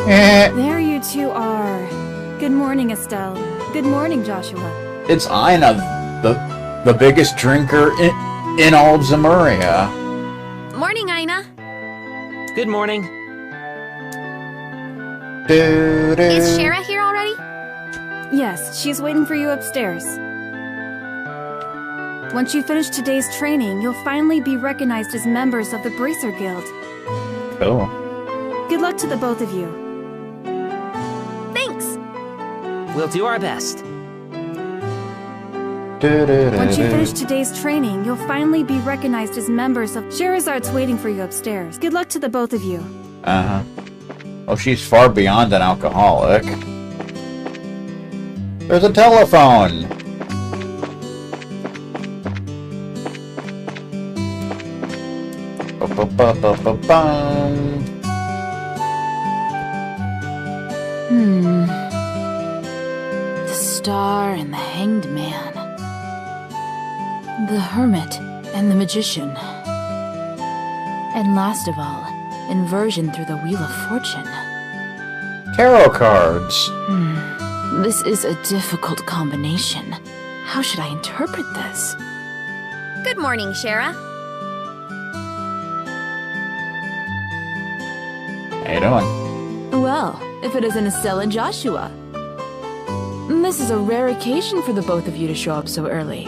There you two are. Good morning, Estelle. Good morning, Joshua. It's Ina, the biggest drinker in all of Zemuria. Morning, Ina. Good morning. Is Shara here already? Yes, she's waiting for you upstairs. Once you finish today's training, you'll finally be recognized as members of the Bracer Guild. Cool. Good luck to the both of you. Thanks. We'll do our best. Once you finish today's training, you'll finally be recognized as members of... Sherazard's waiting for you upstairs. Good luck to the both of you. Uh-huh. Well, she's far beyond an alcoholic. There's a telephone! The Star and the Hanged Man. The Hermit and the Magician. And last of all, inversion through the Wheel of Fortune. Tarot cards. This is a difficult combination. How should I interpret this? Good morning, Shara. How you doing? Well, if it isn't Estelle and Joshua. This is a rare occasion for the both of you to show up so early.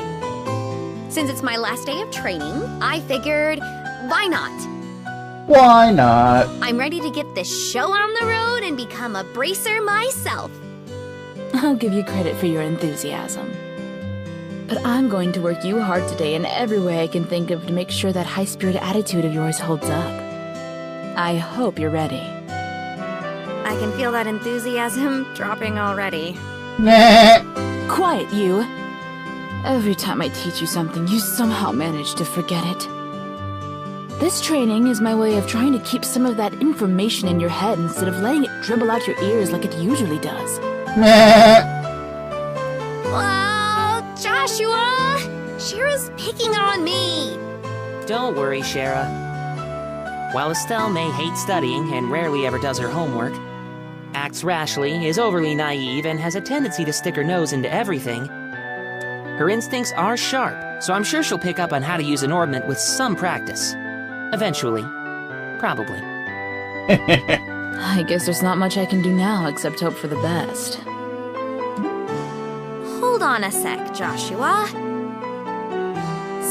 Since it's my last day of training, I figured, why not? Why not? I'm ready to get this show on the road and become a bracer myself. I'll give you credit for your enthusiasm. But I'm going to work you hard today in every way I can think of to make sure that high-spirited attitude of yours holds up. I hope you're ready. I can feel that enthusiasm dropping already. Quiet, you! Every time I teach you something, you somehow manage to forget it. This training is my way of trying to keep some of that information in your head instead of letting it dribble out your ears like it usually does. Oh, Joshua! Shara's picking on me! Don't worry, Shara. While Estelle may hate studying and rarely ever does her homework, acts rashly, is overly naive, and has a tendency to stick her nose into everything, her instincts are sharp, so I'm sure she'll pick up on how to use an ornament with some practice. Eventually. Probably. I guess there's not much I can do now except hope for the best. Hold on a sec, Joshua.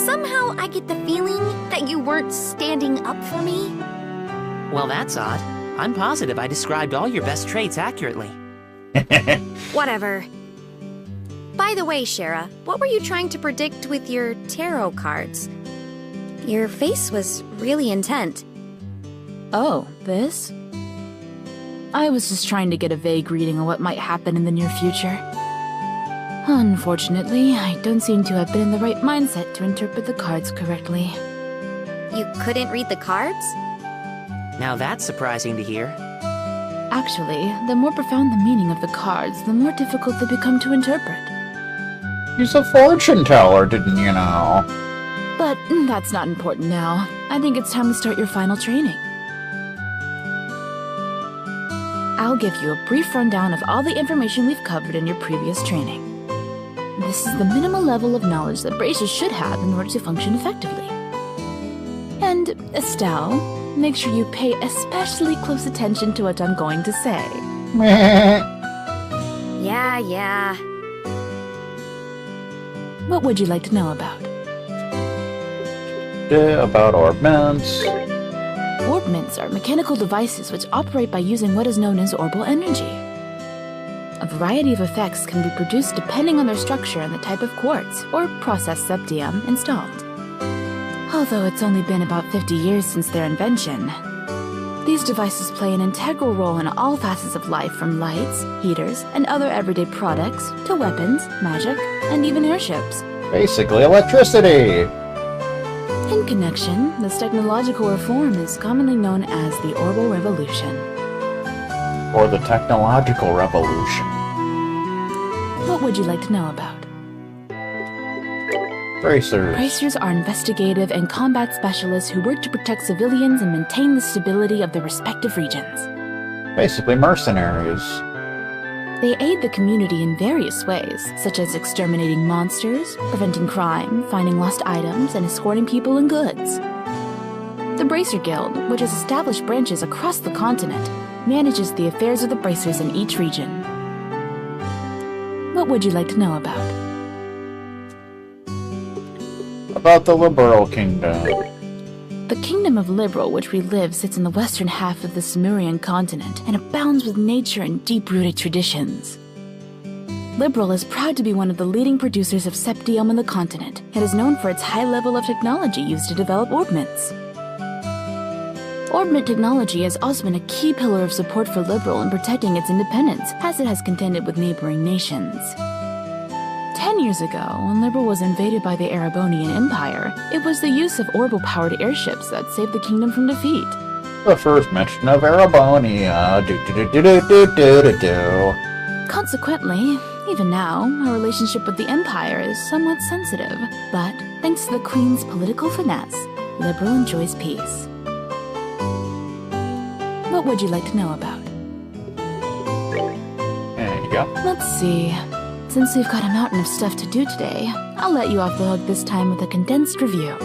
Somehow I get the feeling that you weren't standing up for me. Well, that's odd. I'm positive I described all your best traits accurately. Whatever. By the way, Shara, what were you trying to predict with your tarot cards? Your face was really intent. Oh, this? I was just trying to get a vague reading on what might happen in the near future. Unfortunately, I don't seem to have been in the right mindset to interpret the cards correctly. You couldn't read the cards? Now that's surprising to hear. Actually, the more profound the meaning of the cards, the more difficult they become to interpret. He's a fortune teller, didn't you know? But that's not important now. I think it's time to start your final training. I'll give you a brief rundown of all the information we've covered in your previous training. This is the minimal level of knowledge that bracers should have in order to function effectively. And, Estelle, make sure you pay especially close attention to what I'm going to say. Yeah. What would you like to know about? About orbments. Orbments are mechanical devices which operate by using what is known as orbal energy. A variety of effects can be produced depending on their structure and the type of quartz, or process septium, installed. Although it's only been about 50 years since their invention, these devices play an integral role in all facets of life, from lights, heaters, and other everyday products, to weapons, magic, and even airships. Basically electricity! In connection, this technological reform is commonly known as the Orbal Revolution. Or the technological revolution. What would you like to know about? Bracers. Bracers are investigative and combat specialists who work to protect civilians and maintain the stability of their respective regions. Basically mercenaries. They aid the community in various ways, such as exterminating monsters, preventing crime, finding lost items, and escorting people and goods. The Bracer Guild, which has established branches across the continent, manages the affairs of the bracers in each region. What would you like to know about? About the Liberal Kingdom. The Kingdom of Liberal, which we live, sits in the western half of the Zemurian continent and abounds with nature and deep-rooted traditions. Liberal is proud to be one of the leading producers of septium on the continent and is known for its high level of technology used to develop orbments. Orbment technology has also been a key pillar of support for Liberal in protecting its independence, as it has contended with neighboring nations. 10 years ago, when Liberal was invaded by the Erebonian Empire, it was the use of orbital-powered airships that saved the kingdom from defeat. The first mention of Erebonia. Consequently, even now, our relationship with the Empire is somewhat sensitive, but thanks to the Queen's political finesse, Liberal enjoys peace. What would you like to know about? There you go. Let's see. Since we've got a mountain of stuff to do today, I'll let you off the hook this time with a condensed review.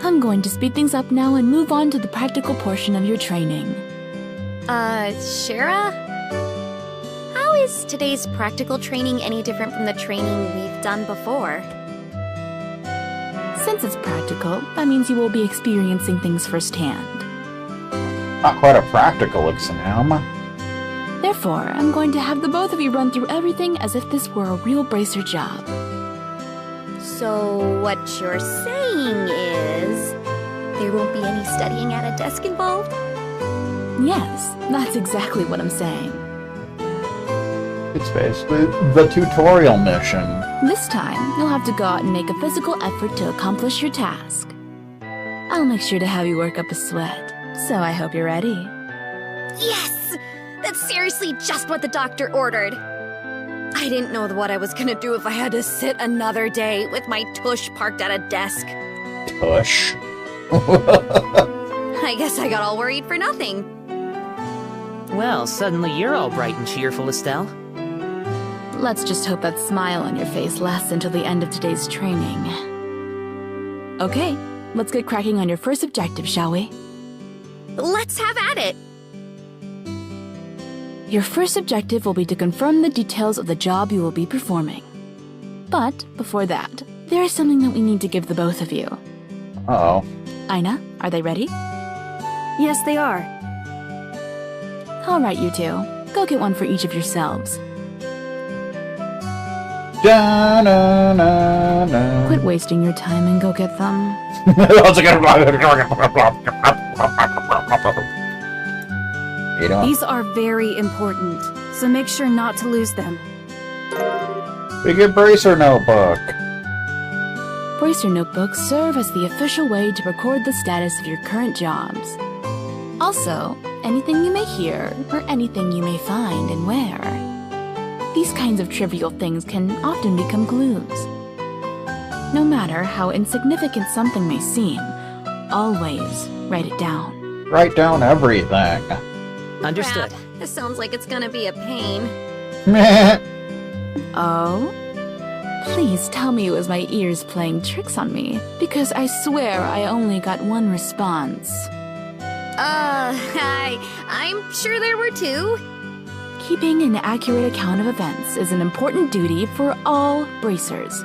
I'm going to speed things up now and move on to the practical portion of your training. Shara? How is today's practical training any different from the training we've done before? Since it's practical, that means you will be experiencing things firsthand. Not quite a practical exam. Therefore, I'm going to have the both of you run through everything as if this were a real bracer job. So what you're saying is there won't be any studying at a desk involved? Yes, that's exactly what I'm saying. It's basically the tutorial mission. This time, you'll have to go out and make a physical effort to accomplish your task. I'll make sure to have you work up a sweat, so I hope you're ready. Yes! That's seriously just what the doctor ordered. I didn't know what I was gonna do if I had to sit another day with my tush parked at a desk. Tush. I guess I got all worried for nothing. Well, suddenly you're all bright and cheerful, Estelle. Let's just hope that smile on your face lasts until the end of today's training. Okay, let's get cracking on your first objective, shall we? Let's have at it! Your first objective will be to confirm the details of the job you will be performing. But, before that, there is something that we need to give the both of you. Uh-oh. Aina, are they ready? Yes, they are. Alright, you two. Go get one for each of yourselves. Da-na-na-na. Quit wasting your time and go get them. You know, These are very important, so make sure not to lose them. we get Bracer Notebook. Bracer notebooks serve as the official way to record the status of your current jobs. Also, anything you may hear or anything you may find and where. These kinds of trivial things can often become clues. No matter how insignificant something may seem, always write it down. Write down everything. Understood. Crap. This sounds like it's gonna be a pain. Meh. Oh? Please tell me it was my ears playing tricks on me, because I swear I only got one response. I'm sure there were two. Keeping an accurate account of events is an important duty for all bracers.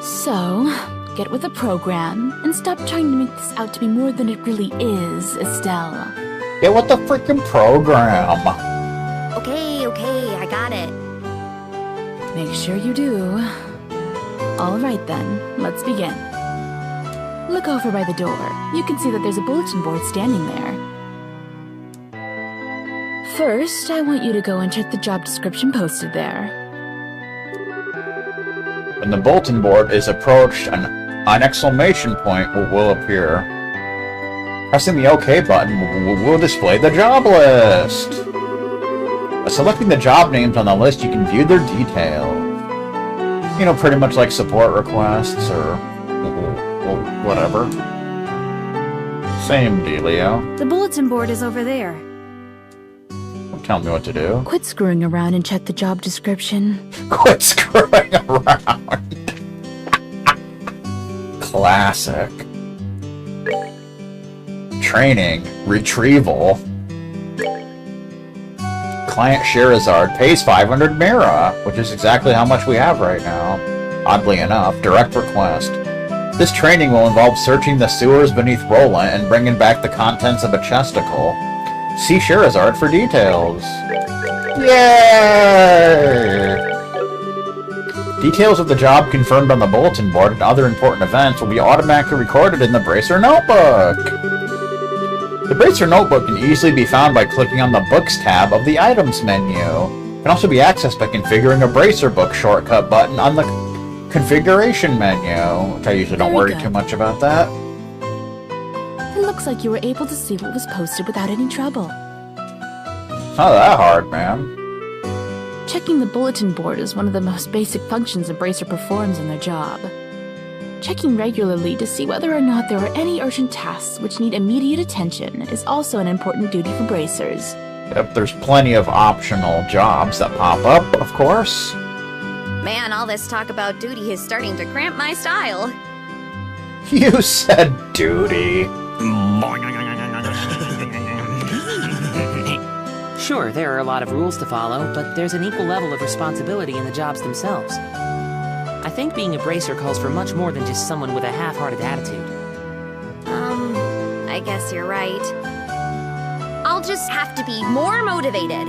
So, get with the program and stop trying to make this out to be more than it really is, Estelle. Get with the freaking program. Okay, I got it. Make sure you do. Alright then, let's begin. Look over by the door. You can see that there's a bulletin board standing there. First, I want you to go and check the job description posted there. When the bulletin board is approached, an exclamation point will appear. Pressing the OK button will display the job list. By selecting the job names on the list, you can view their details. You know, pretty much like support requests or whatever. Same dealio. The bulletin board is over there. tell me what to do. Quit screwing around and check the job description. Quit screwing around. Classic. Training. Retrieval. Client Scheherazade pays 500 Mira, which is exactly how much we have right now. Oddly enough, direct request. This training will involve searching the sewers beneath Roland and bringing back the contents of a chesticle. See Scheherazade for details. Yay! Details of the job confirmed on the bulletin board and other important events will be automatically recorded in the Bracer Notebook. The Bracer Notebook can easily be found by clicking on the Books tab of the Items menu. It can also be accessed by configuring a Bracer Book shortcut button on the Configuration menu, which I usually don't worry too much about that. It looks like you were able to see what was posted without any trouble. Not that hard, man. Checking the bulletin board is one of the most basic functions a Bracer performs in their job. Checking regularly to see whether or not there are any urgent tasks which need immediate attention is also an important duty for Bracers. Yep, there's plenty of optional jobs that pop up, of course. Man, all this talk about duty is starting to cramp my style. You said duty. Sure, there are a lot of rules to follow, but there's an equal level of responsibility in the jobs themselves. I think being a Bracer calls for much more than just someone with a half-hearted attitude. I guess you're right. I'll just have to be more motivated.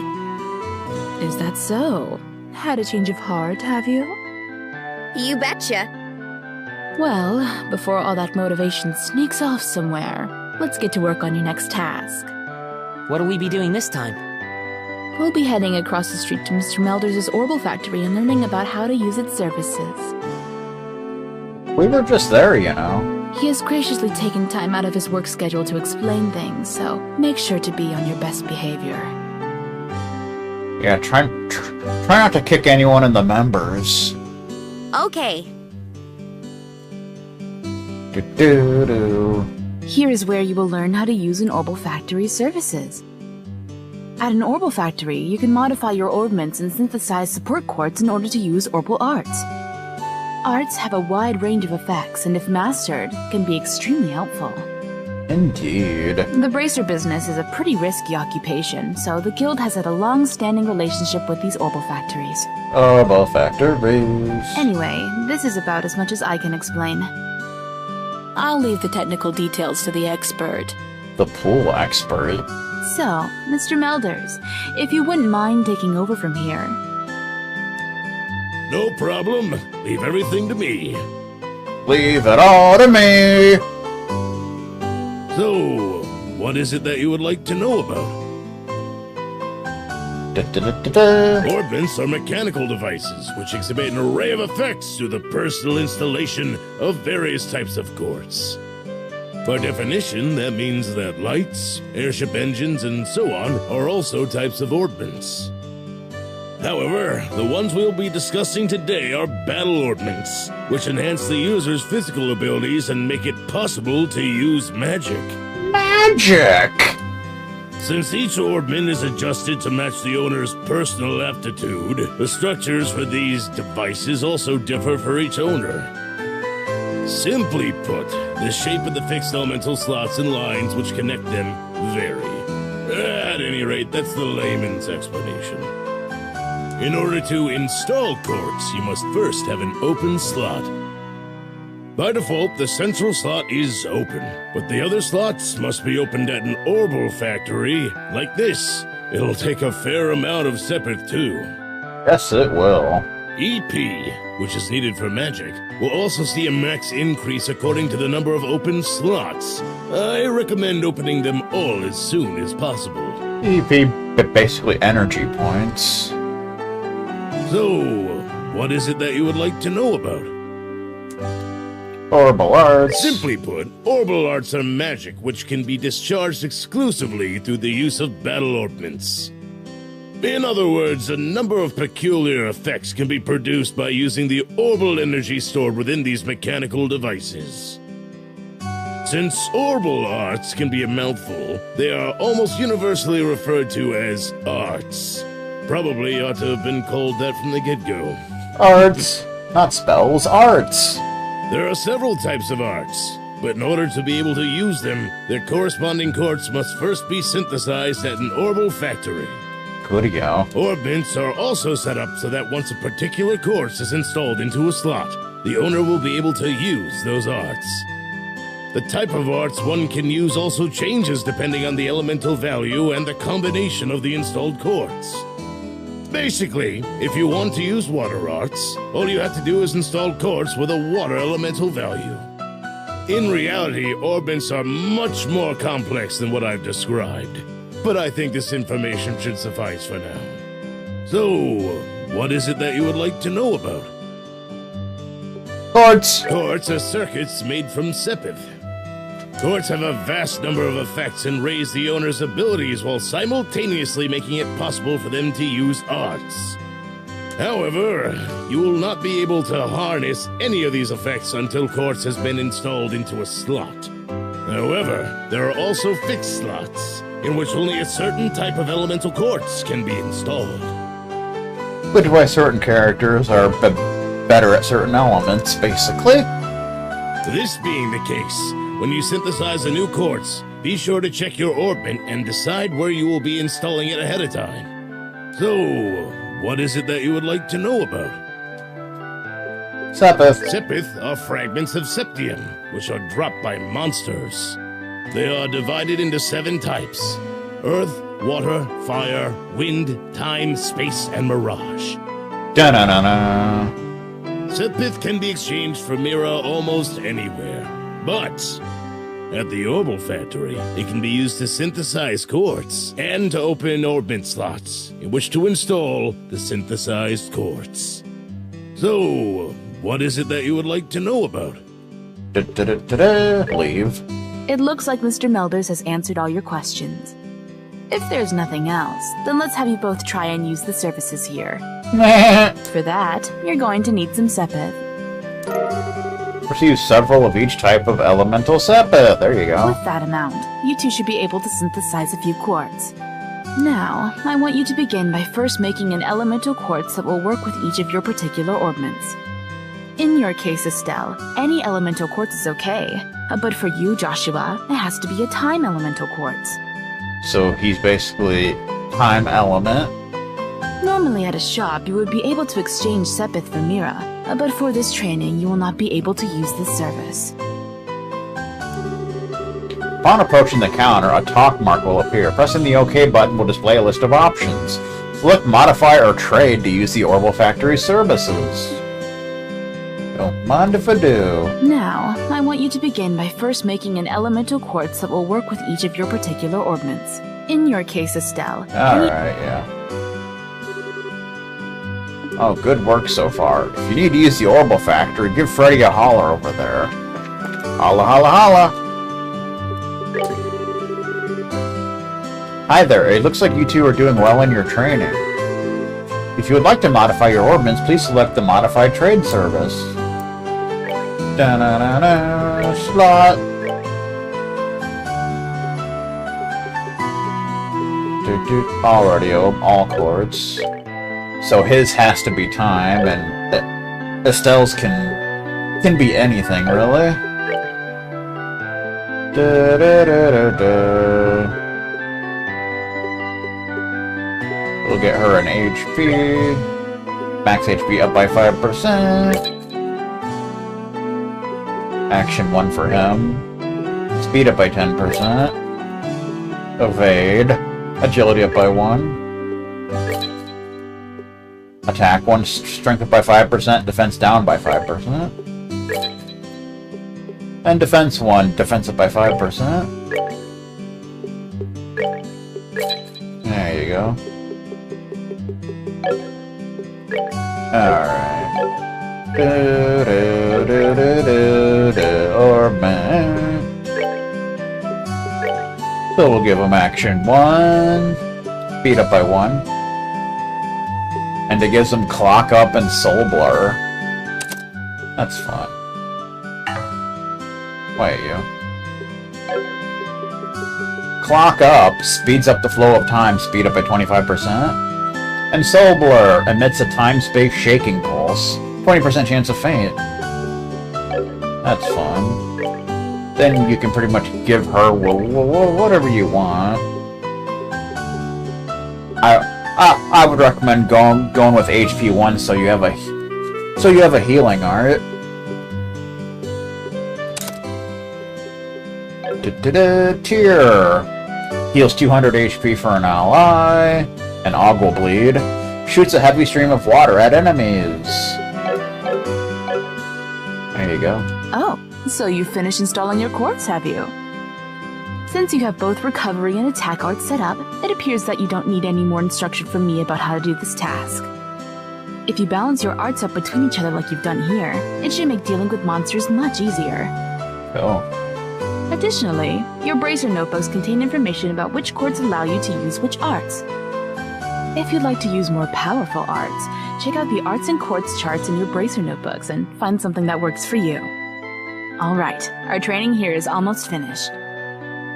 Is that so? Had a change of heart, have you? You betcha. Well, before all that motivation sneaks off somewhere, let's get to work on your next task. What'll we be doing this time? We'll be heading across the street to Mr. Melders' Orbital Factory and learning about how to use its services. We were just there, you know. He has graciously taken time out of his work schedule to explain things, so make sure to be on your best behavior. Yeah, try not to kick anyone in the members. Okay. Do-do-do. Here is where you will learn how to use an Orbital Factory's services. At an Orbital Factory, you can modify your orbments and synthesize support quartz in order to use Orbital arts. Arts have a wide range of effects, and if mastered, can be extremely helpful. Indeed. The Bracer business is a pretty risky occupation, so the Guild has had a long-standing relationship with these Orbital Factories. Orbital Factories. Anyway, this is about as much as I can explain. I'll leave the technical details to the expert. The pool expert. So, Mr. Melders, if you wouldn't mind taking over from here. No problem. Leave everything to me. Leave it all to me. So, what is it that you would like to know about? Orbments are mechanical devices which exhibit an array of effects through the personal installation of various types of quartz. By definition, that means that lights, airship engines, and so on are also types of orbments. However, the ones we'll be discussing today are battle orbments, which enhance the user's physical abilities and make it possible to use magic. Magic! Since each orbment is adjusted to match the owner's personal aptitude, the structures for these devices also differ for each owner. Simply put, the shape of the fixed elemental slots and lines which connect them vary. At any rate, that's the layman's explanation. In order to install quartz, you must first have an open slot. By default, the central slot is open, but the other slots must be opened at an orbital factory, like this. It'll take a fair amount of Sepith too. Yes, it will. EP, which is needed for magic, will also see a max increase according to the number of open slots. I recommend opening them all as soon as possible. EP, but basically energy points. So, what is it that you would like to know about? Orbital arts. Simply put, orbital arts are magic which can be discharged exclusively through the use of battle orbments. In other words, a number of peculiar effects can be produced by using the orbital energy stored within these mechanical devices. Since orbital arts can be a mouthful, they are almost universally referred to as arts. Probably ought to have been called that from the get-go. Arts. Not spells, arts. There are several types of arts, but in order to be able to use them, their corresponding quartz must first be synthesized at an orbital factory. Good-go. Orbments are also set up so that once a particular quartz is installed into a slot, the owner will be able to use those arts. The type of arts one can use also changes depending on the elemental value and the combination of the installed quartz. Basically, if you want to use water arts, all you have to do is install quartz with a water elemental value. In reality, orbments are much more complex than what I've described, but I think this information should suffice for now. So, what is it that you would like to know about? Quartz. Quartz are circuits made from sepith. Quartz have a vast number of effects and raise the owner's abilities while simultaneously making it possible for them to use arts. However, you will not be able to harness any of these effects until quartz has been installed into a slot. However, there are also fixed slots, in which only a certain type of elemental quartz can be installed. Which is why certain characters are better at certain elements, basically. This being the case, when you synthesize a new quartz, be sure to check your orbment and decide where you will be installing it ahead of time. So, what is it that you would like to know about? Sepith. Sepith are fragments of septium, which are dropped by monsters. They are divided into 7 types: earth, water, fire, wind, time, space, and mirage. Da-na-na-na. Sepith can be exchanged for Mira almost anywhere, but at the Orbital Factory, it can be used to synthesize quartz and to open orbment slots in which to install the synthesized quartz. So, what is it that you would like to know about? Da-da-da-da-da. Leave. It looks like Mr. Melders has answered all your questions. If there's nothing else, then let's have you both try and use the services here. For that, you're going to need some sepith. Receive several of each type of elemental sepith. There you go. With that amount, you two should be able to synthesize a few quartz. Now, I want you to begin by first making an elemental quartz that will work with each of your particular orbments. In your case, Estelle, any elemental quartz is okay. But for you, Joshua, it has to be a time elemental quartz. So he's basically time element. Normally at a shop, you would be able to exchange sepith for Mira, but for this training, you will not be able to use this service. Upon approaching the counter, a talk mark will appear. Pressing the OK button will display a list of options. Select Modify or Trade to use the Orbital Factory services. Don't mind if I do. Now, I want you to begin by first making an elemental quartz that will work with each of your particular orbments. In your case, Estelle. Alright, yeah. Oh, good work so far. If you need to use the Orbital Factory, give Freddy a holler over there. Holla, holla, holla! Hi there, it looks like you two are doing well in your training. If you would like to modify your orbments, please select the Modify Trade service. Da-na-na-na, slot! Already all quartz. So his has to be time, and Estelle's can be anything, really. Da-da-da-da-da. We'll get her an HP. Max HP up by 5%. Action 1 for him. Speed up by 10%. Evade. Agility up by 1. Attack 1, strength up by 5%, defense down by 5%. And defense 1, defense up by 5%. There you go. Alright. Orbment. So we'll give him action 1. Speed up by 1. And it gives him Clock Up and Soul Blur. That's fun. Wait, you. Clock Up speeds up the flow of time, speed up by 25%. And Soul Blur emits a time-space shaking pulse, 20% chance of faint. That's fun. Then you can pretty much give her whatever you want. I would recommend going with HP 1 so you have a healing art. Tear heals 200 HP for an ally. An Ogle Bleed shoots a heavy stream of water at enemies. There you go. Oh, so you've finished installing your quartz, have you? Since you have both recovery and attack arts set up, it appears that you don't need any more instruction from me about how to do this task. If you balance your arts up between each other like you've done here, it should make dealing with monsters much easier. Cool. Additionally, your bracer notebooks contain information about which quartz allow you to use which arts. If you'd like to use more powerful arts, check out the arts and quartz charts in your bracer notebooks and find something that works for you. Alright, our training here is almost finished.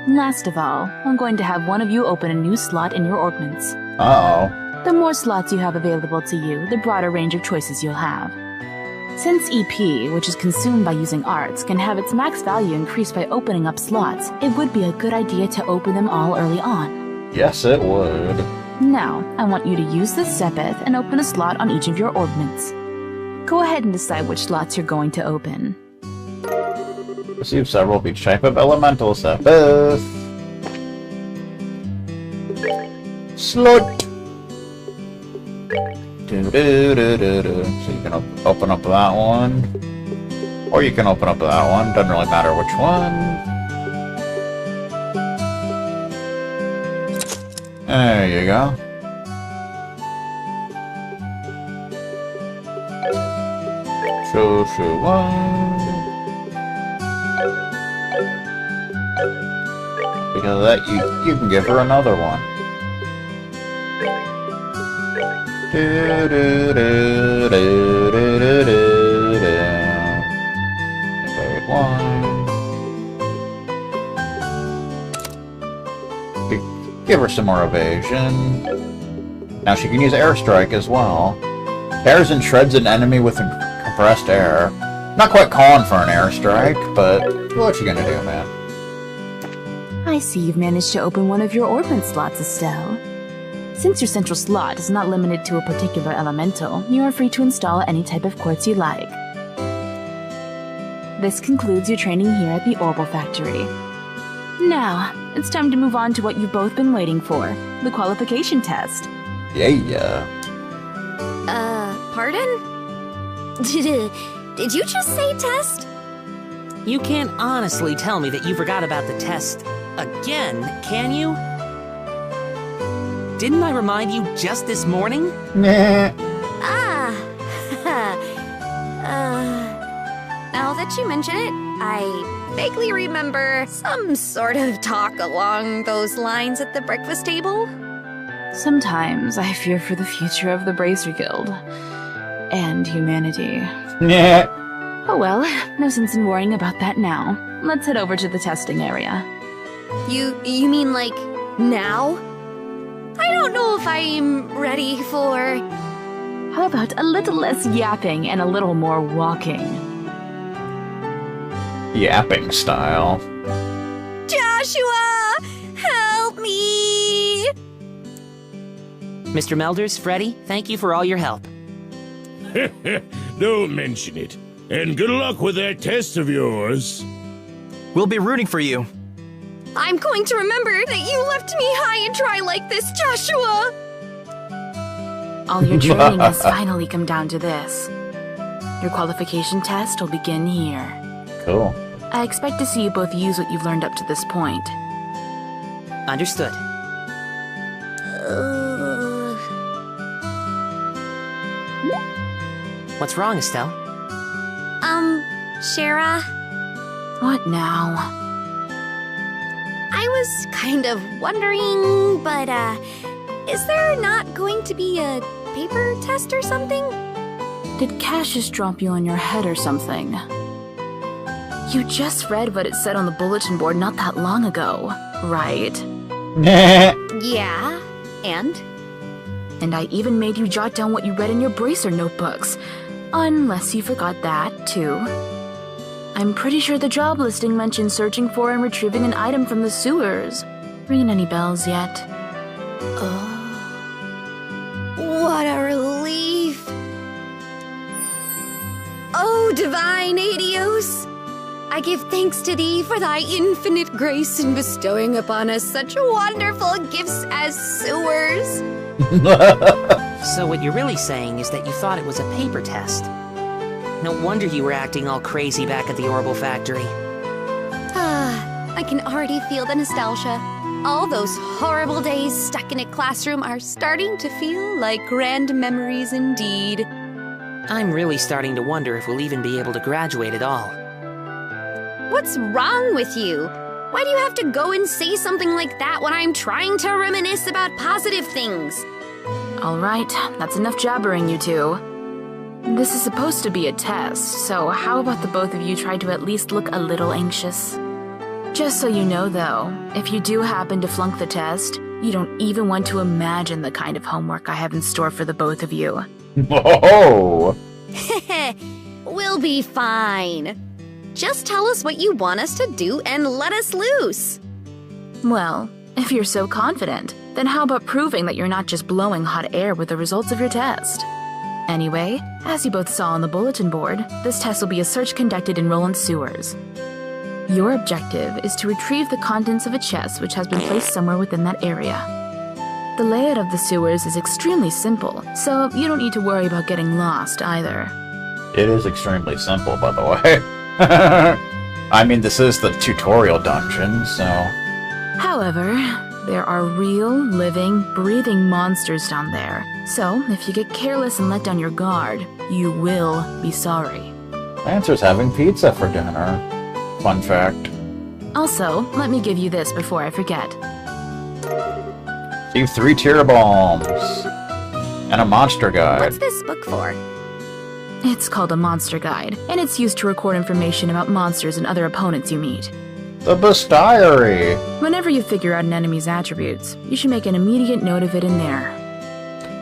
Last of all, I'm going to have one of you open a new slot in your ordnance. Uh-oh. The more slots you have available to you, the broader range of choices you'll have. Since EP, which is consumed by using arts, can have its max value increased by opening up slots, it would be a good idea to open them all early on. Yes, it would. Now, I want you to use the Sepith and open a slot on each of your ordnance. Go ahead and decide which slots you're going to open. Receive several of each type of elemental Sepith. Slot. So you can open up that one. Or you can open up that one. Doesn't really matter which one. There you go. Show one. Because of that, you can give her another one. Wait, one. Give her some more evasion. Now she can use airstrike as well. Tears and shreds an enemy with compressed air. Not quite calling for an airstrike, but what you gonna do, man? I see you've managed to open one of your ordnance slots, Estelle. Since your central slot is not limited to a particular elemental, you are free to install any type of quartz you like. This concludes your training here at the Orbital Factory. Now, it's time to move on to what you've both been waiting for, the qualification test. Yeah. Pardon? Did you just say test? You can't honestly tell me that you forgot about the test again, can you? Didn't I remind you just this morning? Nah. Now that you mention it, I vaguely remember some sort of talk along those lines at the breakfast table. Sometimes I fear for the future of the Bracer Guild. And humanity. Nah. Oh well, no sense in worrying about that now. Let's head over to the testing area. You mean like now? I don't know if I'm ready for... How about a little less yapping and a little more walking? Yapping style. Joshua! Help me! Mr. Melders, Freddy, thank you for all your help. Don't mention it. And good luck with that test of yours. We'll be rooting for you. I'm going to remember that you left me high and dry like this, Joshua! All your training has finally come down to this. Your qualification test will begin here. Cool. I expect to see you both use what you've learned up to this point. Understood. What's wrong, Estelle? Shara? What now? I was kind of wondering, but, is there not going to be a paper test or something? Did Cassius drop you on your head or something? You just read what it said on the bulletin board not that long ago, right? Yeah, and? And I even made you jot down what you read in your bracer notebooks. Unless you forgot that, too. I'm pretty sure the job listing mentioned searching for and retrieving an item from the sewers. Ringing any bells yet? Oh. What a relief! Oh, divine Adios! I give thanks to thee for thy infinite grace in bestowing upon us such wonderful gifts as sewers. So what you're really saying is that you thought it was a paper test. No wonder you were acting all crazy back at the Orbital Factory. Ah, I can already feel the nostalgia. All those horrible days stuck in a classroom are starting to feel like grand memories indeed. I'm really starting to wonder if we'll even be able to graduate at all. What's wrong with you? Why do you have to go and say something like that when I'm trying to reminisce about positive things? Alright, that's enough jabbering, you two. This is supposed to be a test, so how about the both of you try to at least look a little anxious? Just so you know, though, if you do happen to flunk the test, you don't even want to imagine the kind of homework I have in store for the both of you. Whoa! We'll be fine. Just tell us what you want us to do and let us loose. Well, if you're so confident, then how about proving that you're not just blowing hot air with the results of your test? Anyway, as you both saw on the bulletin board, this test will be a search conducted in Roland's sewers. Your objective is to retrieve the contents of a chest which has been placed somewhere within that area. The layout of the sewers is extremely simple, so you don't need to worry about getting lost either. It is extremely simple, by the way. I mean, this is the tutorial dungeon, so... However, there are real, living, breathing monsters down there, so if you get careless and let down your guard, you will be sorry. Lancer's having pizza for dinner. Fun fact. Also, let me give you this before I forget. Receive 3 tier bombs. And a monster guide. What's this book for? It's called a monster guide, and it's used to record information about monsters and other opponents you meet. The bestiary. Whenever you figure out an enemy's attributes, you should make an immediate note of it in there.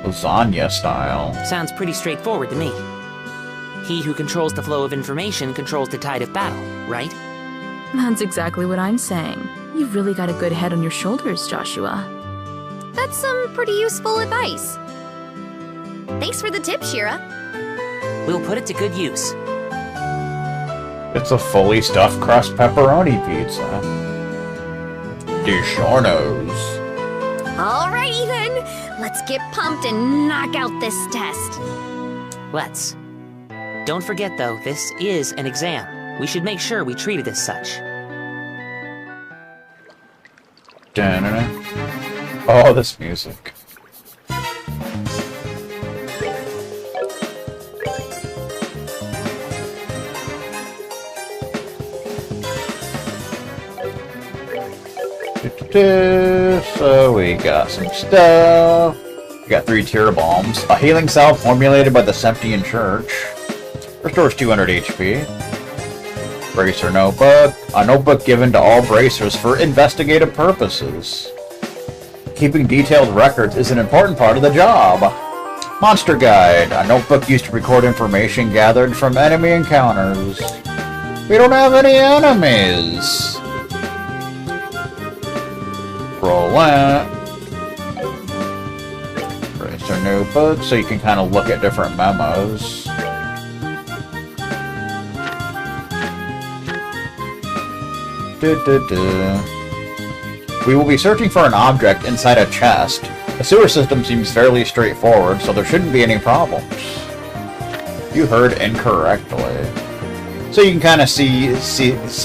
Lasagna style. Sounds pretty straightforward to me. He who controls the flow of information controls the tide of battle, right? That's exactly what I'm saying. You've really got a good head on your shoulders, Joshua. That's some pretty useful advice. Thanks for the tip, Shira. We'll put it to good use. It's a fully stuffed crust pepperoni pizza. DiGiorno's. Alrighty then, let's get pumped and knock out this test. Let's. Don't forget though, this is an exam. We should make sure we treat it as such. Da-na-na. Oh, this music. So we got some stuff. We got 3 tier bombs. A healing salve formulated by the Septian Church. Restores 200 HP. Bracer notebook. A notebook given to all bracers for investigative purposes. Keeping detailed records is an important part of the job. Monster guide. A notebook used to record information gathered from enemy encounters. We don't have any enemies. Roulette. Bracer notebook, so you can kind of look at different memos. We will be searching for an object inside a chest. The sewer system seems fairly straightforward, so there shouldn't be any problems. You heard incorrectly. So you can kind of see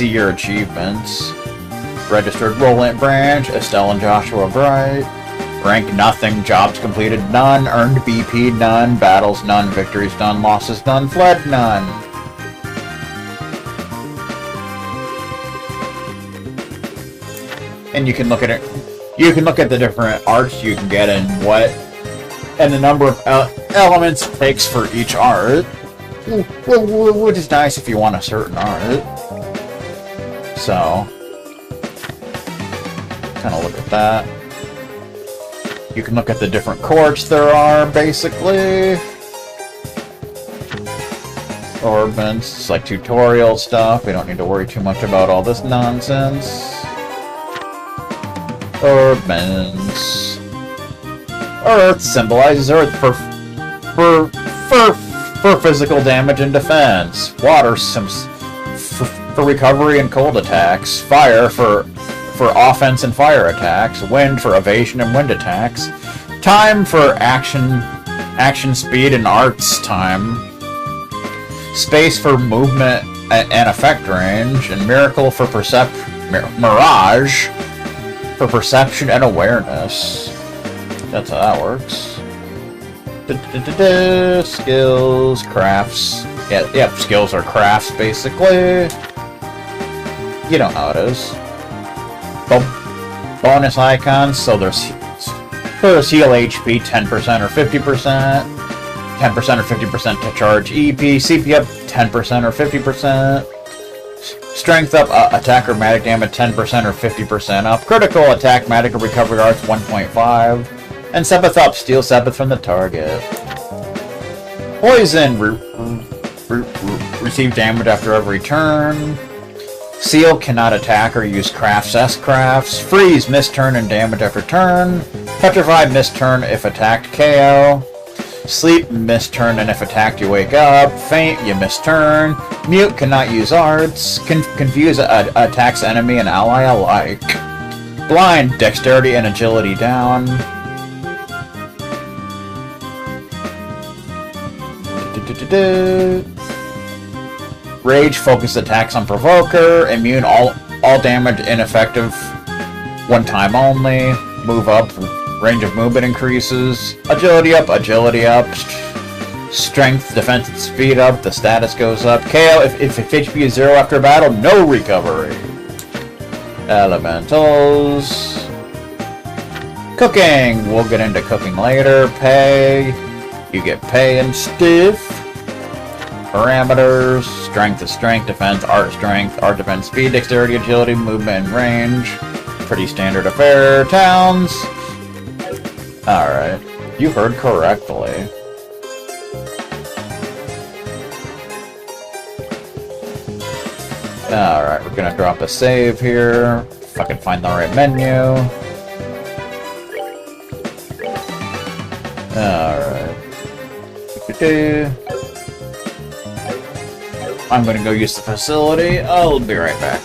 your achievements. Registered Roland Branch, Estelle and Joshua Bright. Rank nothing, jobs completed none, earned BP none, battles none, victories none, losses none, fled none. And you can look at it. You can look at the different arts you can get and the number of elements it takes for each art, which is nice if you want a certain art. So, kind of look at that. You can look at the different courts there are, basically. Orbments, it's like tutorial stuff. We don't need to worry too much about all this nonsense. Orbments. Earth symbolizes Earth for physical damage and defense. Water for recovery and cold attacks. Fire for offense and fire attacks. Wind for evasion and wind attacks. Time for action speed and arts time. Space for movement and effect range. And miracle for mirage for perception and awareness. That's how that works. Skills, crafts. Yeah, skills are crafts, basically. You know how it is. Bonus icons, so there's heal HP 10% or 50%, 10% or 50% to charge EP, CP up 10% or 50%, strength up, attack or magic damage 10% or 50% up, critical attack, magic or recovery arts 1.5, and Sepith up, steal Sepith from the target. Poison, receive damage after every turn. Seal cannot attack or use crafts S-crafts. Freeze, miss turn and damage after turn. Petrify, miss turn if attacked, KO. Sleep, miss turn and if attacked you wake up. Faint, you miss turn. Mute, cannot use arts. Confuse, attacks enemy and ally alike. Blind, dexterity and agility down. Rage, focus attacks on Provoker. Immune, all damage ineffective. One time only. Move up, range of movement increases. Agility up, Strength, defense, and speed up. The status goes up. KO, if HP is 0 after battle, no recovery. Elementals. Cooking, we'll get into cooking later. Pay, you get pay and stiff. Parameters, strength is strength, defense, art defense, speed, dexterity, agility, movement, and range. Pretty standard affair. Towns. Alright, you heard correctly. Alright, we're gonna drop a save here. If I can find the right menu. Alright. I'm gonna go use the facility. I'll be right back.